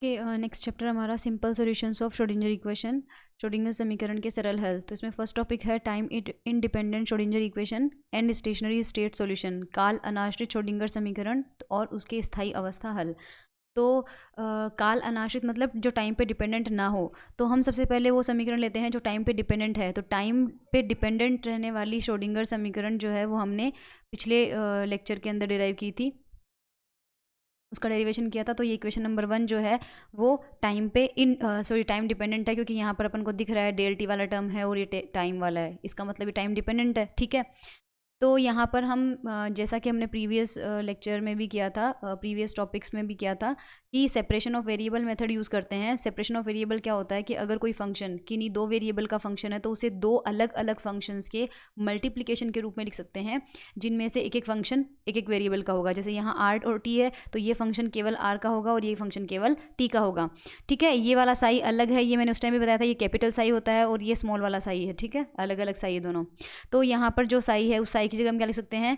Next chapter हमारा simple solutions of Schrodinger equation, Schrodinger समीकरण के सरल हल। तो इसमें फर्स्ट टॉपिक है time independent Schrodinger equation and stationery state solution, काल अनाश्रित श्रोडिंगर समीकरण और उसके स्थायी अवस्था हल। तो काल अनाश्रित मतलब जो टाइम पे डिपेंडेंट ना हो। तो हम सबसे पहले वो समीकरण लेते हैं जो टाइम पे डिपेंडेंट है। तो टाइम पे डिपेंडेंट रहने वाली श्रोडिंगर समीकरण जो है वो हमने पिछले लेक्चर के अंदर डिराइव की थी, उसका डेरिवेशन किया था। तो ये इक्वेशन नंबर 1 जो है वो टाइम पे टाइम डिपेंडेंट है, क्योंकि यहाँ पर अपन को दिख रहा है डेल टी वाला टर्म है और ये टाइम वाला है, इसका मतलब ये टाइम डिपेंडेंट है। ठीक है, तो यहाँ पर हम जैसा कि हमने प्रीवियस लेक्चर में भी किया था, प्रीवियस टॉपिक्स में भी किया था कि separation of variable method use करते हैं। सेपरेशन ऑफ वेरिएबल क्या होता है कि अगर कोई फंक्शन किन्हीं दो वेरिएबल का फंक्शन है तो उसे दो अलग अलग फंक्शंस के मल्टीप्लिकेशन के रूप में लिख सकते हैं, जिनमें से एक एक फंक्शन एक एक वेरिएबल का होगा। जैसे यहाँ आर और टी है तो ये फंक्शन केवल आर का होगा और ये फंक्शन केवल टी का होगा। ठीक है, ये वाला साई अलग है, ये मैंने उस टाइम भी बताया था, ये कैपिटल साई होता है और ये स्मॉल वाला साई है। ठीक है, अलग अलग साई है दोनों। तो यहाँ पर जो साई है उस साई की जगह हम क्या लिख सकते हैं,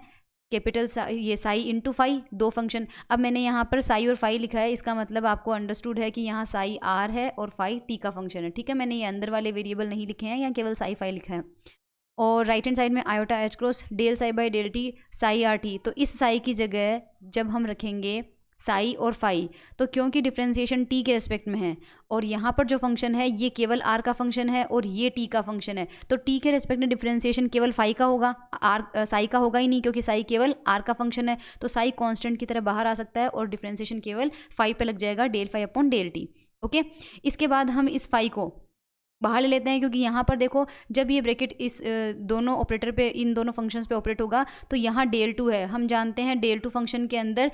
कैपिटल ये साई इंटू फाई, दो फंक्शन। अब मैंने यहाँ पर साई और फाई लिखा है, इसका मतलब आपको अंडरस्टूड है कि यहाँ साई आर है और फाई टी का फंक्शन है। ठीक है, मैंने ये अंदर वाले वेरिएबल नहीं लिखे हैं, यहाँ केवल साई फाई लिखा है। और राइट हैंड साइड में iota h cross del psi by del t psi r t. तो इस साई की जगह जब हम रखेंगे साई और फाई, तो क्योंकि डिफ्रेंसिएशन टी के रेस्पेक्ट में है और यहाँ पर जो फंक्शन है ये केवल आर का फंक्शन है और ये टी का फंक्शन है, तो टी के रेस्पेक्ट में डिफ्रेंसिएशन केवल फाई का होगा, साई का होगा ही नहीं, क्योंकि साई केवल आर का फंक्शन है। तो साई कांस्टेंट की तरह बाहर आ सकता है और डिफ्रेंसिएशन केवल फाई पे लग जाएगा, del phi upon del t. Okay, इसके बाद हम इस फाई को बाहर ले लेते हैं, क्योंकि यहाँ पर देखो जब ये ब्रैकेट इस दोनों ऑपरेटर पे, इन दोनों फंक्शंस पे ऑपरेट होगा तो यहाँ डेल टू है। हम जानते हैं डेल टू फंक्शन के अंदर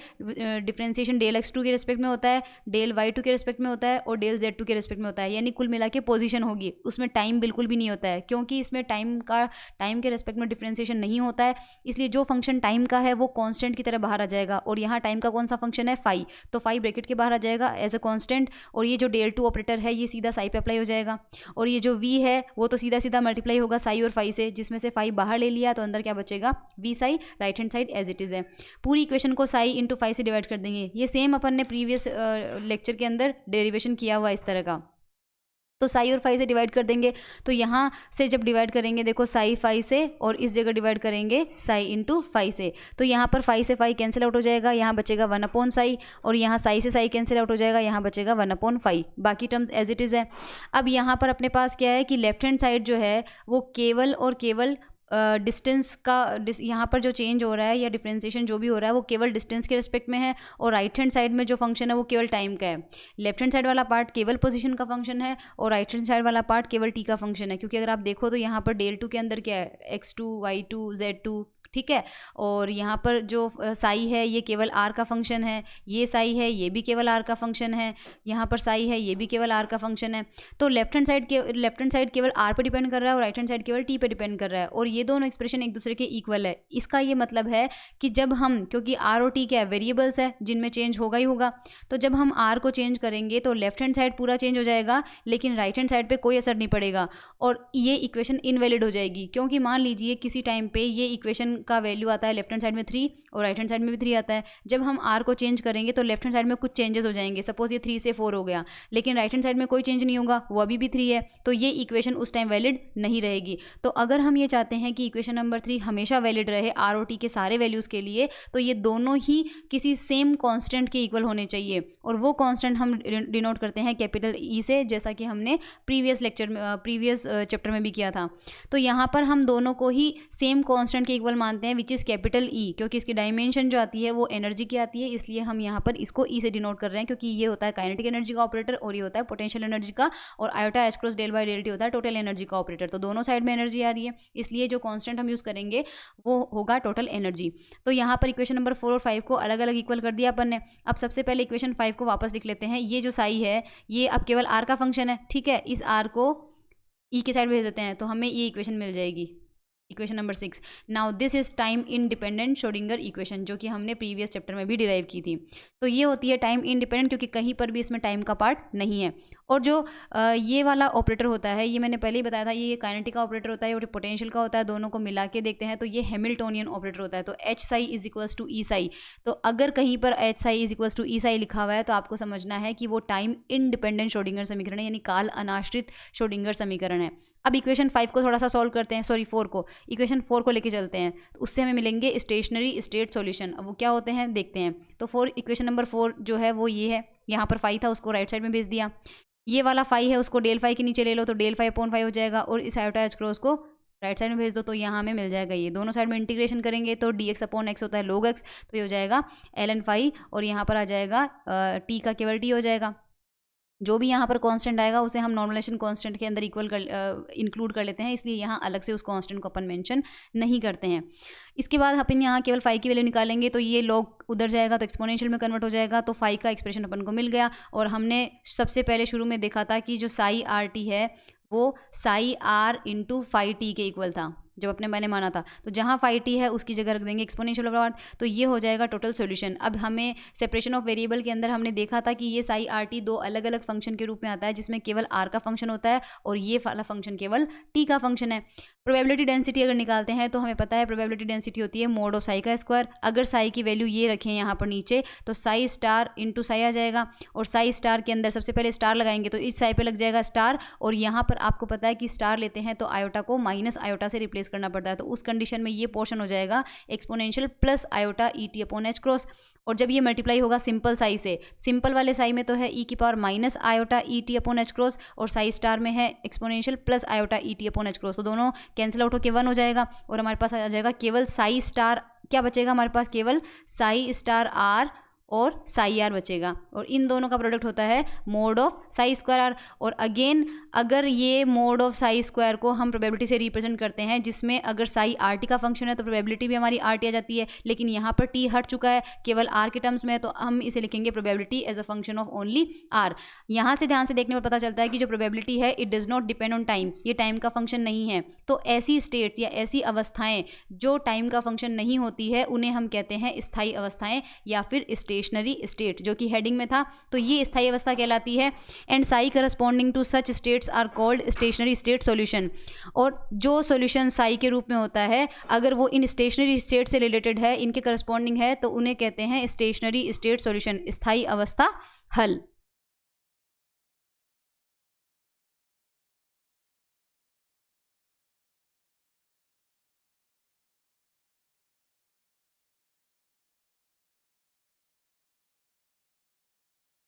डिफ्रेंसिएशन डेल एक्स टू के रिस्पेक्ट में होता है, डेल वाई टू के रिस्पेक्ट में होता है और डेल जेड टू के रिस्पेक्ट में होता है, यानी कुल मिला के पोजीशन होगी, उसमें टाइम बिल्कुल भी नहीं होता है, क्योंकि इसमें टाइम के रिस्पेक्ट में डिफ्रेंसिएशन नहीं होता है। इसलिए जो फंक्शन टाइम का है वो कॉन्स्टेंट की तरह बाहर आ जाएगा और यहाँ टाइम का कौन सा फंक्शन है, फाई, तो फाई ब्रैकेट के बाहर आ जाएगा एज अ कॉन्स्टेंट। और ये जो डेल टू ऑपरेटर है ये सीधा साई पे अप्लाई हो जाएगा और ये जो वी है वो तो सीधा सीधा मल्टीप्लाई होगा साई और फाई से, जिसमें से फाई बाहर ले लिया तो अंदर क्या बचेगा, V psi, right hand side as it is है। पूरी इक्वेशन को साई इंटू फाई से डिवाइड कर देंगे। ये सेम अपन ने प्रीवियस लेक्चर के अंदर डेरिवेशन किया हुआ इस तरह का। तो साई और फाई से डिवाइड कर देंगे, तो यहाँ से जब डिवाइड करेंगे देखो साई फाई से और इस जगह डिवाइड करेंगे साई इंटू फाई से, तो यहाँ पर फाई से फाई कैंसिल आउट हो जाएगा, यहाँ बचेगा 1 अपॉन साई और यहाँ साई से साई कैंसिल आउट हो जाएगा, यहाँ बचेगा 1 अपॉन फाई, बाकी टर्म्स एज इट इज़ है। अब यहाँ पर अपने पास क्या है कि लेफ्ट हैंड साइड जो है वो केवल और केवल डिस्टेंस का यहाँ पर जो चेंज हो रहा है या डिफ्रेंसिएशन जो भी हो रहा है वो केवल डिस्टेंस के रिस्पेक्ट में है और राइट हैंड साइड में जो फंक्शन है वो केवल टाइम का है। लेफ्ट हैंड साइड वाला पार्ट केवल पोजीशन का फंक्शन है और राइट हैंड साइड वाला पार्ट केवल टी का फंक्शन है, क्योंकि अगर आप देखो तो यहाँ पर डेल टू के अंदर क्या है, x2 y2 z2, ठीक है। और यहाँ पर जो साई है ये केवल आर का फंक्शन है, ये साई है ये भी केवल आर का फंक्शन है, यहाँ पर साई है ये भी केवल आर का फंक्शन है। तो लेफ्ट हैंड साइड केवल आर पर डिपेंड कर रहा है और राइट हैंड साइड केवल टी पे डिपेंड कर रहा है और ये दोनों एक्सप्रेशन एक दूसरे के इक्वल है। इसका ये मतलब है कि जब हम, क्योंकि आर और टी क्या है, वेरिएबल्स है जिनमें चेंज होगा ही होगा, तो जब हम आर को चेंज करेंगे तो लेफ्ट हैंड साइड पूरा चेंज हो जाएगा लेकिन राइट हैंड साइड पर कोई असर नहीं पड़ेगा और ये इक्वेशन इनवैलिड हो जाएगी। क्योंकि मान लीजिए किसी टाइम पर ये इक्वेशन का वैल्यू आता है लेफ्ट हैंड साइड में 3 और राइट हैंड साइड में भी 3 आता है, जब हम आर को चेंज करेंगे तो लेफ्ट हैंड साइड में कुछ चेंजेस हो जाएंगे, सपोज ये 3 से 4 हो गया, लेकिन राइट हैंड साइड में कोई चेंज नहीं होगा, वो अभी भी 3 है, तो ये इक्वेशन उस टाइम वैलिड नहीं रहेगी। तो अगर हम ये चाहते हैं कि इक्वेशन नंबर 3 हमेशा वैलिड रहे आर और टी के सारे वैल्यूज के लिए, तो ये दोनों ही किसी सेम कॉन्स्टेंट के इक्वल होने चाहिए और वो कॉन्स्टेंट हम डिनोट करते हैं कैपिटल ई से, जैसा कि हमने प्रीवियस चैप्टर में भी किया था। तो यहाँ पर हम दोनों को ही सेम कॉन्स्टेंट के इक्वल मानते हैं विच इज़ कैपिटल ई, क्योंकि इसकी डायमेंशन जो आती है वो एनर्जी की आती है, इसलिए हम यहाँ पर इसको ई से डिनोट कर रहे हैं, क्योंकि ये होता है काइनेटिक एनर्जी का ऑपरेटर और ये होता है पोटेंशियल एनर्जी का, और iota h cross del by del t होता है टोटल एनर्जी का ऑपरेटर। तो दोनों साइड में एनर्जी आ रही है, इसलिए जो कांस्टेंट हम यूज़ करेंगे वो होगा टोटल एनर्जी। तो यहाँ पर इक्वेशन नंबर 4 और 5 को अलग अलग इक्वल कर दिया अपन ने। अब सबसे पहले इक्वेशन 5 को वापस लिख लेते हैं। ये जो साई है ये अब केवल आर का फंक्शन है, ठीक है, इस आर को ई के साइड भेज देते हैं तो हमें ये इक्वेशन मिल जाएगी। Equation number 6। Now this is time independent Schrodinger equation, जो कि हमने प्रीवियस चैप्टर में भी डिराइव की थी। तो ये होती है टाइम इंडिपेंडेंट, क्योंकि कहीं पर भी इसमें टाइम का पार्ट नहीं है। और जो ये वाला ऑपरेटर होता है, ये मैंने पहले ही बताया था, ये काइनेटिक का ऑपरेटर होता है और पोटेंशियल का होता है। दोनों को मिला के देखते हैं तो ये हैमिल्टोनियन ऑपरेटर होता है। तो H psi is equals to E psi. तो अगर कहीं पर H psi is equals to E psi लिखा हुआ है तो आपको समझना है कि वो टाइम इंडिपेंडेंट श्रोडिंगर समीकरण है, यानी काल अनाश्रित श्रोडिंगर समीकरण है। अब इक्वेशन 5 को थोड़ा सा सॉल्व करते हैं, सॉरी 4 को, इक्वेशन 4 को लेके चलते हैं। तो उससे हमें मिलेंगे स्टेशनरी स्टेट सॉल्यूशन। अब वो क्या होते हैं देखते हैं। तो इक्वेशन नंबर 4 जो है वो ये है, यहाँ पर फाई था उसको राइट साइड में भेज दिया। ये वाला फाई है उसको डेल फाई के नीचे ले लो, तो डेल फाई अपॉन फाई हो जाएगा, और इस आयोटा एच क्रॉस को राइट साइड में भेज दो, तो यहाँ हमें मिल जाएगा ये। दोनों साइड में इंटीग्रेशन करेंगे तो डी एक्स अपॉन एक्स होता है log x, तो ये हो जाएगा ln फाई, और यहाँ पर आ जाएगा टी का केवल टी हो जाएगा। जो भी यहाँ पर कांस्टेंट आएगा उसे हम नॉर्मलाइजेशन कांस्टेंट के अंदर इंक्लूड कर लेते हैं, इसलिए यहाँ अलग से उस कांस्टेंट को अपन मेंशन नहीं करते हैं। इसके बाद अपन यहाँ केवल फाई की वैल्यू निकालेंगे, तो ये लॉग उधर जाएगा तो एक्सपोनेंशियल में कन्वर्ट हो जाएगा। तो फाई का एक्सप्रेशन अपन को मिल गया। और हमने सबसे पहले शुरू में देखा था कि जो साई आर टी है वो psi r into phi t के इक्वल था, जब मैंने माना था। तो जहाँ फाई टी है उसकी जगह रख देंगे एक्सपोनेंशियल पार्ट, तो ये हो जाएगा टोटल सॉल्यूशन। अब हमें सेपरेशन ऑफ वेरिएबल के अंदर हमने देखा था कि ये साई आर टी दो अलग अलग फंक्शन के रूप में आता है, जिसमें केवल आर का फंक्शन होता है और ये वाला फंक्शन केवल टी का फंक्शन है। प्रोबेबिलिटी डेंसिटी अगर निकालते हैं तो हमें पता है प्रोबेबिलिटी डेंसिटी होती है मोड ऑफ साई का स्क्वायर। अगर साई की वैल्यू ये रखें यहाँ पर नीचे, तो साई स्टार इंटू साई आ जाएगा, और साई स्टार के अंदर सबसे पहले स्टार लगाएंगे तो इस साई पे लग जाएगा स्टार, और यहाँ पर आपको पता है कि स्टार लेते हैं तो आयोटा को माइनस आयोटा से रिप्लेस करना पड़ता है। तो उस कंडीशन में ये पोर्शन हो जाएगा exponential plus iota E T upon H cross. और जब ये मल्टीप्लाई होगा सिंपल साई से, सिंपल वाले साई में तो है ई की power minus iota E T upon H cross, और साई स्टार में है exponential plus iota E T upon H cross. तो दोनों कैंसिल आउट होकर 1 हो जाएगा, और हमारे पास आ जाएगा केवल साई स्टार। क्या बचेगा हमारे पास? केवल साई स्टार आर और साई आर बचेगा, और इन दोनों का प्रोडक्ट होता है mod of psi square r. और अगेन अगर ये मोड ऑफ साई स्क्वायर को हम प्रोबेबिलिटी से रिप्रेजेंट करते हैं, जिसमें अगर साई आर टी का फंक्शन है तो प्रोबेबिलिटी भी हमारी आर टी आ जाती है, लेकिन यहाँ पर टी हट चुका है, केवल आर के टर्म्स में है, तो हम इसे लिखेंगे probability as a function of only r. यहाँ से ध्यान से देखने पर पता चलता है कि जो प्रोबेबिलिटी है it does not depend on time, ये टाइम का फंक्शन नहीं है। तो ऐसी स्टेट्स या ऐसी अवस्थाएं जो टाइम का फंक्शन नहीं होती है उन्हें हम कहते हैं स्थायी अवस्थाएं या फिर स्टेशनरी स्टेट, जो कि हेडिंग में था। तो ये स्थायी अवस्था कहलाती है। And psi corresponding to such states are called stationary state solution. और जो सॉल्यूशन साई के रूप में होता है, अगर वो इन स्टेशनरी स्टेट से रिलेटेड है, इनके करस्पॉन्डिंग है, तो उन्हें कहते हैं स्टेशनरी स्टेट सॉल्यूशन, स्थायी अवस्था हल।